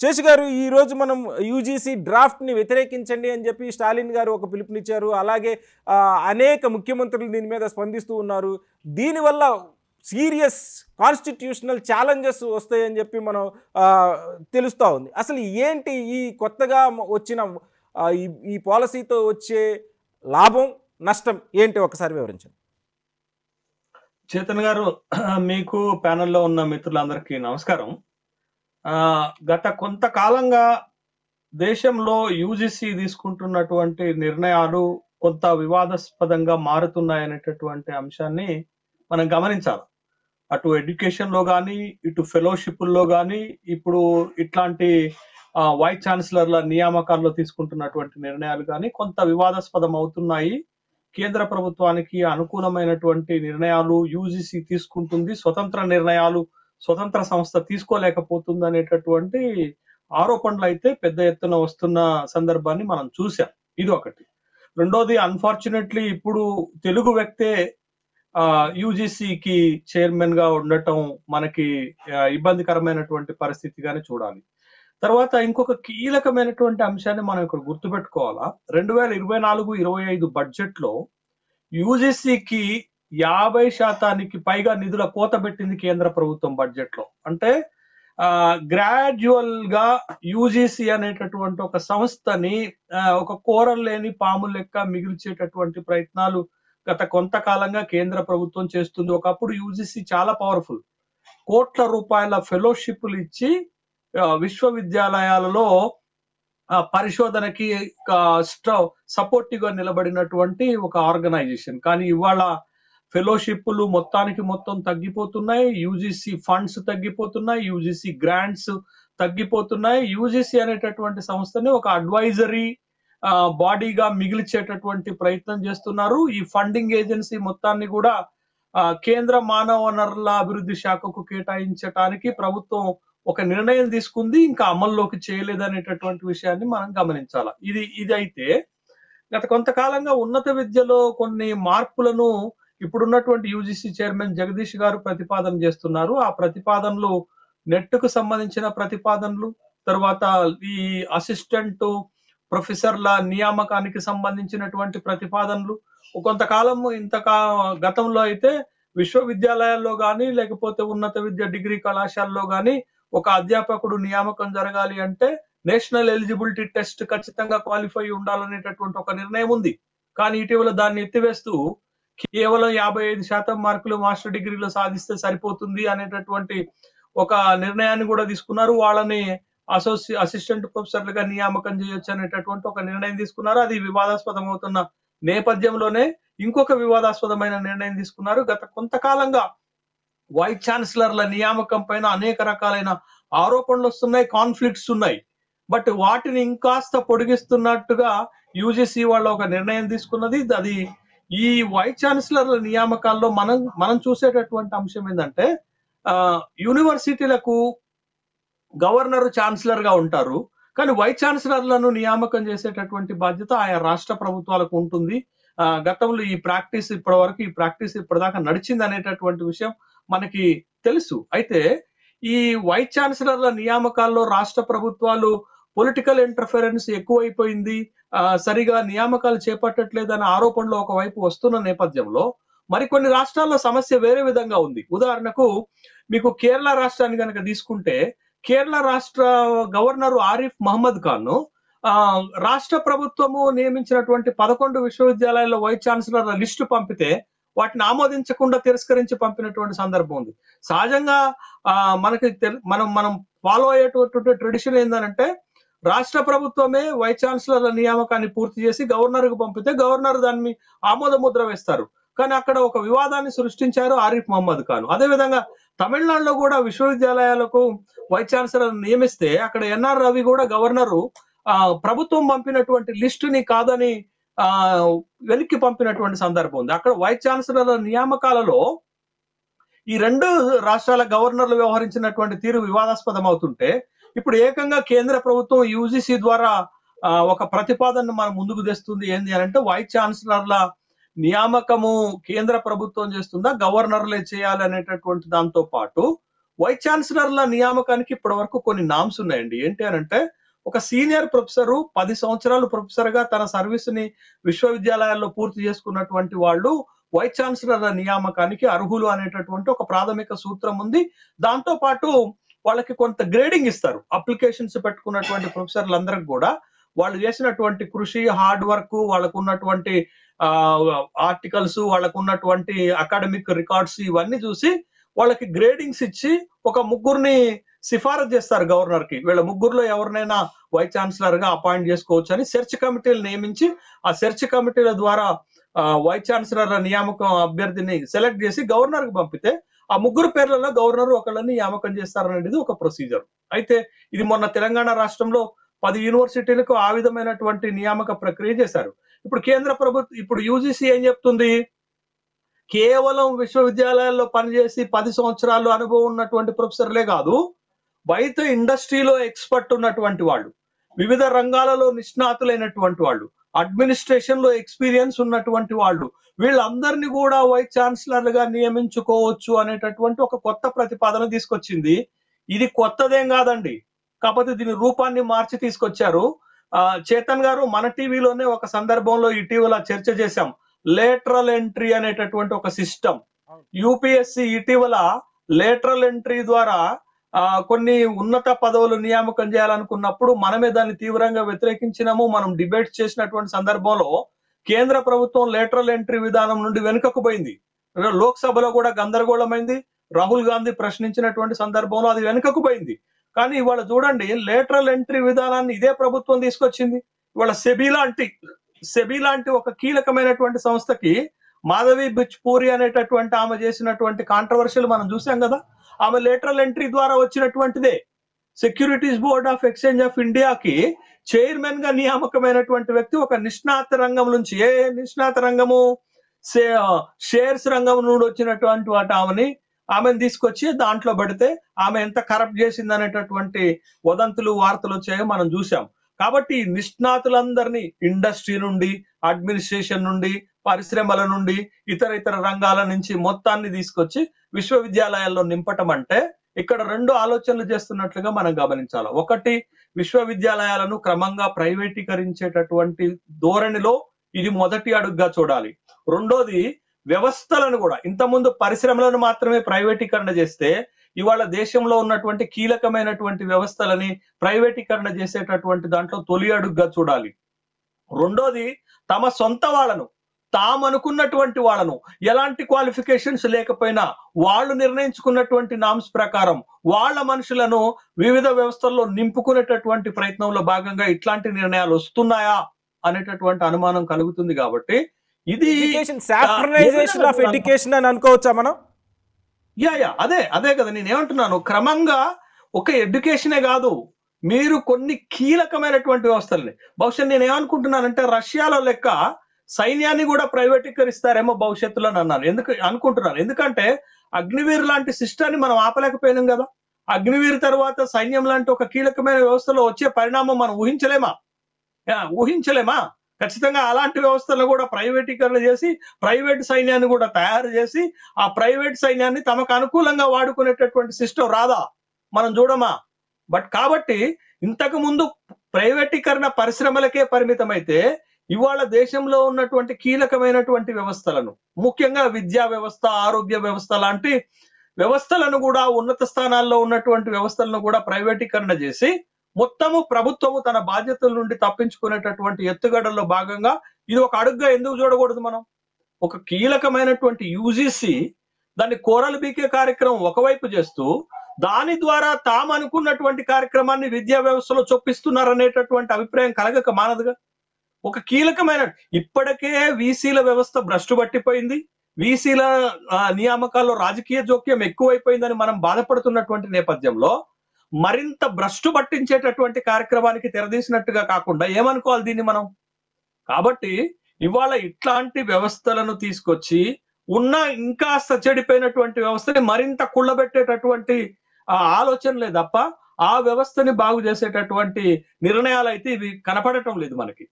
శేష్ గారు, ఈరోజు మనం యూజీసీ డ్రాఫ్ట్ని వ్యతిరేకించండి అని చెప్పి స్టాలిన్ గారు ఒక పిలుపునిచ్చారు. అలాగే అనేక ముఖ్యమంత్రులు దీని మీద స్పందిస్తూ ఉన్నారు. దీనివల్ల సీరియస్ కాన్స్టిట్యూషనల్ ఛాలెంజెస్ వస్తాయని చెప్పి మనం తెలుస్తూ ఉంది. అసలు ఏంటి ఈ కొత్తగా వచ్చిన ఈ పాలసీతో వచ్చే లాభం నష్టం ఏంటి ఒకసారి వివరించండి. చేతన్ గారు, మీకు ప్యానెల్లో ఉన్న మిత్రులందరికీ నమస్కారం. గత కొంతకాలంగా దేశంలో యూజీసీ తీసుకుంటున్నటువంటి నిర్ణయాలు కొంత వివాదాస్పదంగా మారుతున్నాయనేటటువంటి అంశాన్ని మనం గమనించాలి. అటు ఎడ్యుకేషన్ లో కానీ, ఇటు ఫెలోషిప్ల్లో కానీ, ఇప్పుడు ఇట్లాంటి వైస్ ఛాన్సలర్ల నియామకాల్లో తీసుకుంటున్నటువంటి నిర్ణయాలు కానీ కొంత వివాదాస్పదం అవుతున్నాయి. కేంద్ర ప్రభుత్వానికి అనుకూలమైనటువంటి నిర్ణయాలు యూజీసీ తీసుకుంటుంది, స్వతంత్ర నిర్ణయాలు స్వతంత్ర సంస్థ తీసుకోలేకపోతుంది అనేటటువంటి ఆరోపణలు అయితే పెద్ద ఎత్తున వస్తున్న సందర్భాన్ని మనం చూసాం. ఇది ఒకటి. రెండోది, అన్ఫార్చునేట్లీ ఇప్పుడు తెలుగు వ్యక్తే యూజీసీకి చైర్మన్ గా ఉండటం మనకి ఇబ్బందికరమైనటువంటి పరిస్థితిగానే చూడాలి. తర్వాత ఇంకొక కీలకమైనటువంటి అంశాన్ని మనం ఇక్కడ గుర్తుపెట్టుకోవాలా. 2024-25 బడ్జెట్ లో యూజీసీకి 50% పైగా నిధుల కోత పెట్టింది కేంద్ర ప్రభుత్వం బడ్జెట్ లో. అంటే గ్రాడ్యువల్ గా యూజీసీ అనేటటువంటి ఒక సంస్థని ఒక కూరలు లేని పాము లెక్క మిగిల్చేటటువంటి ప్రయత్నాలు గత కొంతకాలంగా కేంద్ర ప్రభుత్వం చేస్తుంది. ఒకప్పుడు యూజీసీ చాలా పవర్ఫుల్, కోట్ల రూపాయల ఫెలోషిప్లు ఇచ్చి విశ్వవిద్యాలయాలలో పరిశోధనకి సపోర్టివ్ గా నిలబడినటువంటి ఒక ఆర్గనైజేషన్. కానీ ఇవాళ ఫెలోషిప్లు మొత్తానికి మొత్తం తగ్గిపోతున్నాయి, యూజీసీ ఫండ్స్ తగ్గిపోతున్నాయి, యూజీసీ గ్రాంట్స్ తగ్గిపోతున్నాయి. యూజీసీ అనేటటువంటి సంస్థని ఒక అడ్వైజరీ బాడీగా మిగిల్చేటటువంటి ప్రయత్నం చేస్తున్నారు. ఈ ఫండింగ్ ఏజెన్సీ మొత్తాన్ని కూడా కేంద్ర మానవ వనరుల అభివృద్ధి శాఖకు కేటాయించడానికి ప్రభుత్వం ఒక నిర్ణయం తీసుకుంది, ఇంకా అమల్లోకి చేయలేదనేటటువంటి విషయాన్ని మనం గమనించాలి. ఇది అయితే గత కొంతకాలంగా ఉన్నత విద్యలో కొన్ని మార్పులను ఇప్పుడున్నటువంటి యూజీసీ చైర్మన్ జగదీష్ గారు ప్రతిపాదన చేస్తున్నారు. ఆ ప్రతిపాదనలు నెట్ కు సంబంధించిన ప్రతిపాదనలు, తర్వాత ఈ అసిస్టెంట్ ప్రొఫెసర్ల నియామకానికి సంబంధించినటువంటి ప్రతిపాదనలు. కొంతకాలం గతంలో అయితే విశ్వవిద్యాలయాల్లో కానీ, లేకపోతే ఉన్నత విద్య డిగ్రీ కళాశాలలో కానీ ఒక అధ్యాపకుడు నియామకం జరగాలి అంటే నేషనల్ ఎలిజిబిలిటీ టెస్ట్ ఖచ్చితంగా క్వాలిఫై ఉండాలనేటటువంటి ఒక నిర్ణయం ఉంది. కానీ ఇటీవల దాన్ని ఎత్తివేస్తూ కేవలం 55% మార్కులు మాస్టర్ డిగ్రీలో సాధిస్తే సరిపోతుంది అనేటటువంటి ఒక నిర్ణయాన్ని కూడా తీసుకున్నారు. వాళ్ళని అసిస్టెంట్ ప్రొఫెసర్లుగా నియామకం చేయొచ్చు అనేటటువంటి ఒక నిర్ణయం తీసుకున్నారు. అది వివాదాస్పదం అవుతున్న నేపథ్యంలోనే ఇంకొక వివాదాస్పదమైన నిర్ణయం తీసుకున్నారు. గత కొంతకాలంగా వైస్ ఛాన్సలర్ల నియామకం పైన అనేక రకాలైన ఆరోపణలు వస్తున్నాయి, కాన్ఫ్లిక్ట్స్ ఉన్నాయి. బట్ వాటిని ఇంకాస్త పొడిగిస్తున్నట్టుగా యూజీసీ వాళ్ళ ఒక నిర్ణయం తీసుకున్నది. అది ఈ వైస్ ఛాన్సలర్ల నియామకాల్లో మనం చూసేటటువంటి అంశం ఏంటంటే, యూనివర్సిటీలకు గవర్నర్ ఛాన్సలర్ గా ఉంటారు, కానీ వైస్ ఛాన్సలర్లను నియామకం చేసేటటువంటి బాధ్యత ఆయా రాష్ట్ర ప్రభుత్వాలకు ఉంటుంది. గతంలో ఈ ప్రాక్టీస్ ఇప్పటిదాకా నడిచింది అనేటటువంటి విషయం మనకి తెలుసు. అయితే ఈ వైస్ ఛాన్సలర్ల నియామకాల్లో రాష్ట్ర ప్రభుత్వాలు పొలిటికల్ ఇంటర్ఫరెన్స్ ఎక్కువైపోయింది, సరిగా నియామకాలు చేపట్టట్లేదనే ఆరోపణలు ఒకవైపు వస్తున్న నేపథ్యంలో మరికొన్ని రాష్ట్రాల్లో సమస్య వేరే విధంగా ఉంది. ఉదాహరణకు మీకు కేరళ రాష్ట్రాన్ని కనుక తీసుకుంటే, కేరళ రాష్ట్ర గవర్నర్ ఆరిఫ్ మహమ్మద్ ఖాన్ రాష్ట్ర ప్రభుత్వము నియమించినటువంటి 11 విశ్వవిద్యాలయాల్లో వైస్ ఛాన్సలర్ల లిస్టు పంపితే వాటిని ఆమోదించకుండా తిరస్కరించి పంపినటువంటి సందర్భం ఉంది. సహజంగా మనకి మనం ఫాలో అయ్యేటటువంటి ట్రెడిషన్ ఏంటంటే, రాష్ట్ర ప్రభుత్వమే వైస్ ఛాన్సలర్ల నియామకాన్ని పూర్తి చేసి గవర్నర్ కు పంపితే గవర్నర్ దాన్ని ఆమోద ముద్ర వేస్తారు. కానీ అక్కడ ఒక వివాదాన్ని సృష్టించారు ఆరిఫ్ మహమ్మద్ ఖాన్. అదేవిధంగా తమిళనాడులో కూడా విశ్వవిద్యాలయాలకు వైస్ ఛాన్సలర్ నియమిస్తే అక్కడ ఎన్ఆర్ రవి కూడా గవర్నరు ప్రభుత్వం పంపినటువంటి లిస్టుని కాదని వెనక్కి పంపినటువంటి సందర్భం ఉంది. అక్కడ వైస్ ఛాన్సలర్ల నియామకాలలో ఈ రెండు రాష్ట్రాల గవర్నర్లు వ్యవహరించినటువంటి తీరు వివాదాస్పదం అవుతుంటే, ఇప్పుడు ఏకంగా కేంద్ర ప్రభుత్వం యూజీసీ ద్వారా ఒక ప్రతిపాదనను మనం ముందుకు తెస్తుంది. ఏంటి అంటే, వైస్ ఛాన్సలర్ల నియామకము కేంద్ర ప్రభుత్వం చేస్తుందా, గవర్నర్లే చేయాలి అనేటటువంటి దాంతో పాటు వైస్ ఛాన్సలర్ల నియామకానికి ఇప్పటి వరకు కొన్ని నామ్స్ ఉన్నాయండి. ఏంటి అని అంటే, ఒక సీనియర్ ప్రొఫెసర్ 10 సంవత్సరాలు ప్రొఫెసర్ గా తన సర్వీస్ ని విశ్వవిద్యాలయాల్లో పూర్తి చేసుకున్నటువంటి వాళ్ళు వైస్ ఛాన్సలర్ల నియామకానికి అర్హులు అనేటటువంటి ఒక ప్రాథమిక సూత్రం ఉంది. దాంతో పాటు వాళ్ళకి కొంత గ్రేడింగ్ ఇస్తారు. అప్లికేషన్స్ పెట్టుకున్నటువంటి ప్రొఫెసర్లందరికి కూడా వాళ్ళు చేసినటువంటి కృషి, హార్డ్ వర్క్, వాళ్ళకు ఉన్నటువంటి ఆర్టికల్స్, వాళ్ళకు ఉన్నటువంటి అకాడమిక్ రికార్డ్స్ ఇవన్నీ చూసి వాళ్ళకి గ్రేడింగ్స్ ఇచ్చి ఒక ముగ్గురిని సిఫారసు చేస్తారు గవర్నర్ కి. వీళ్ళ ముగ్గురులో ఎవరినైనా వైస్ ఛాన్సలర్ గా అపాయింట్ చేసుకోవచ్చు అని సెర్చ్ కమిటీలు నియమించి, ఆ సెర్చ్ కమిటీల ద్వారా వైస్ ఛాన్సలర్ల నియామకం అభ్యర్థిని సెలెక్ట్ చేసి గవర్నర్ కి పంపితే ఆ ముగ్గురు పేర్లలో గవర్నర్ ఒకళ్ళని నియామకం చేస్తారనేది ఒక ప్రొసీజర్. అయితే ఇది మొన్న తెలంగాణ రాష్ట్రంలో 10 యూనివర్సిటీలకు ఆ విధమైనటువంటి నియామక ప్రక్రియ చేశారు. ఇప్పుడు కేంద్ర ప్రభుత్వం, ఇప్పుడు యూజీసీ ఏం చెప్తుంది, కేవలం విశ్వవిద్యాలయాల్లో పనిచేసి 10 సంవత్సరాలు అనుభవం ఉన్నటువంటి ప్రొఫెసర్లే కాదు, బయట ఇండస్ట్రీలో ఎక్స్పర్ట్ ఉన్నటువంటి వాళ్ళు, వివిధ రంగాలలో నిష్ణాతులైనటువంటి వాళ్ళు, అడ్మినిస్ట్రేషన్ లో ఎక్స్పీరియన్స్ ఉన్నటువంటి వాళ్ళు, వీళ్ళందరినీ కూడా వైస్ ఛాన్సలర్లుగా నియమించుకోవచ్చు అనేటటువంటి ఒక కొత్త ప్రతిపాదన తీసుకొచ్చింది. ఇది కొత్తదేం కాదండి, కాకపోతే దీని రూపాన్ని మార్చి తీసుకొచ్చారు. చేతన్ గారు, మన టీవీలోనే ఒక సందర్భంలో ఇటీవల చర్చ చేశాం. లేటరల్ ఎంట్రీ అనేటటువంటి ఒక సిస్టమ్. యూపీఎస్సి ఇటీవల లేటరల్ ఎంట్రీ ద్వారా కొన్ని ఉన్నత పదవులు నియామకం చేయాలనుకున్నప్పుడు మనమే దాన్ని తీవ్రంగా వ్యతిరేకించినాము. మనం డిబేట్ చేసినటువంటి సందర్భంలో కేంద్ర ప్రభుత్వం లేటరల్ ఎంట్రీ విధానం నుండి వెనుకకు పోయింది. లోక్సభలో కూడా గందరగోళమైంది. రాహుల్ గాంధీ ప్రశ్నించినటువంటి సందర్భంలో అది వెనుకకు పోయింది. కానీ ఇవాళ చూడండి, లేటరల్ ఎంట్రీ విధానాన్ని ఇదే ప్రభుత్వం తీసుకొచ్చింది. ఇవాళ సెబీ లాంటి ఒక కీలకమైనటువంటి సంస్థకి మాధవి బిచ్పూరి అనేటటువంటి ఆమె చేసినటువంటి కాంట్రవర్షియల్ మనం చూసాం కదా. ఆమె లేటరల్ ఎంట్రీ ద్వారా వచ్చినటువంటిదే. Securities board of exchange of ఇండియాకి చైర్మన్ గా నియామకమైనటువంటి వ్యక్తి ఒక నిష్ణాత రంగం నుంచి, ఏ నిష్ణాత రంగము, షేర్స్ రంగం నుండి వచ్చినటువంటి ఆమెను తీసుకొచ్చి దాంట్లో పెడితే ఆమె ఎంత కరప్ట్ చేసింది అనేటటువంటి వదంతులు, వార్తలు వచ్చాయో మనం చూసాం. కాబట్టి నిష్ణాతులందరినీ ఇండస్ట్రీ నుండి, అడ్మినిస్ట్రేషన్ నుండి, పరిశ్రమల నుండి, ఇతర రంగాల నుంచి మొత్తాన్ని తీసుకొచ్చి విశ్వవిద్యాలయాల్లో నింపటం అంటే ఇక్కడ 2 ఆలోచనలు చేస్తున్నట్లుగా మనం గమనించాలి. ఒకటి, విశ్వవిద్యాలయాలను క్రమంగా ప్రైవేటీకరించేటటువంటి ధోరణిలో ఇది మొదటి అడుగుగా చూడాలి. రెండోది, వ్యవస్థలను కూడా, ఇంతకుముందు పరిశ్రమలను మాత్రమే ప్రైవేటీకరణ చేస్తే ఇవాళ దేశంలో ఉన్నటువంటి కీలకమైనటువంటి వ్యవస్థలని ప్రైవేటీకరణ చేసేటటువంటి దాంట్లో తొలి అడుగుగా చూడాలి. రెండోది, తమ సొంత వాళ్ళను, తామనుకున్నటువంటి వాళ్ళను, ఎలాంటి క్వాలిఫికేషన్స్ లేకపోయినా వాళ్ళు నిర్ణయించుకున్నటువంటి నామ్స్ ప్రకారం వాళ్ళ మనుషులను వివిధ వ్యవస్థల్లో నింపుకునేటటువంటి ప్రయత్నంలో భాగంగా ఇట్లాంటి నిర్ణయాలు వస్తున్నాయా అనేటటువంటి అనుమానం కలుగుతుంది. కాబట్టి ఇది సాఫ్ట్వేరైజేషన్ ఆఫ్ ఎడ్యుకేషన్ అని అనుకోవచ్చా మనం? అదే కదా నేనేమంటున్నాను. క్రమంగా ఒక ఎడ్యుకేషనే కాదు, మీరు కొన్ని కీలకమైనటువంటి వ్యవస్థల్ని, బహుశా నేనేమనుకుంటున్నానంటే రష్యాలో లెక్క సైన్యాన్ని కూడా ప్రైవేటీకరిస్తారేమో భవిష్యత్తులో అన్నాను. ఎందుకంటే అగ్నివీర్ లాంటి సిస్టాన్ని మనం ఆపలేకపోయినాం కదా. అగ్నివీర్ తర్వాత సైన్యం లాంటి ఒక కీలకమైన వ్యవస్థలో వచ్చే పరిణామం మనం ఊహించలేమా? ఖచ్చితంగా అలాంటి వ్యవస్థలను కూడా ప్రైవేటీకరణ చేసి ప్రైవేట్ సైన్యాన్ని కూడా తయారు చేసి ఆ ప్రైవేట్ సైన్యాన్ని తమకు అనుకూలంగా వాడుకునేటటువంటి సిస్టమ్ రాదా? మనం చూడమా? కాబట్టి ఇంతకు ముందు ప్రైవేటీకరణ పరిశ్రమలకే పరిమితమైతే ఇవాళ దేశంలో ఉన్నటువంటి కీలకమైనటువంటి వ్యవస్థలను, ముఖ్యంగా విద్యా వ్యవస్థ, ఆరోగ్య వ్యవస్థ లాంటి వ్యవస్థలను కూడా, ఉన్నత స్థానాల్లో ఉన్నటువంటి వ్యవస్థలను కూడా ప్రైవేటీకరణ చేసి మొత్తము ప్రభుత్వము తన బాధ్యతల నుండి తప్పించుకునేటటువంటి ఎత్తుగడల్లో భాగంగా ఇది ఒక అడుగుగా ఎందుకు చూడకూడదు మనం? ఒక కీలకమైనటువంటి యూజీసీ దాన్ని కోరలు బీకే కార్యక్రమం ఒకవైపు చేస్తూ దాని ద్వారా తాము అనుకున్నటువంటి కార్యక్రమాన్ని విద్యా వ్యవస్థలో చొప్పిస్తున్నారనేటటువంటి అభిప్రాయం కలగక మానదుగా. ఒక కీలకమైన, ఇప్పటికే వీసీల వ్యవస్థ భ్రష్టు పట్టిపోయింది, వీసీల నియామకాల్లో రాజకీయ జోక్యం ఎక్కువైపోయిందని మనం బాధపడుతున్నటువంటి నేపథ్యంలో మరింత భ్రష్టు పట్టించేటటువంటి కార్యక్రమానికి తెరదీసినట్టుగా కాకుండా ఏమనుకోవాలి దీన్ని మనం? కాబట్టి ఇవాళ ఇట్లాంటి వ్యవస్థలను తీసుకొచ్చి ఉన్న ఇంకా చెడిపోయినటువంటి వ్యవస్థని మరింత కుళ్ళబెట్టేటటువంటి ఆలోచనలే తప్ప ఆ వ్యవస్థని బాగు చేసేటటువంటి నిర్ణయాలు అయితే ఇవి కనపడటం లేదు మనకి.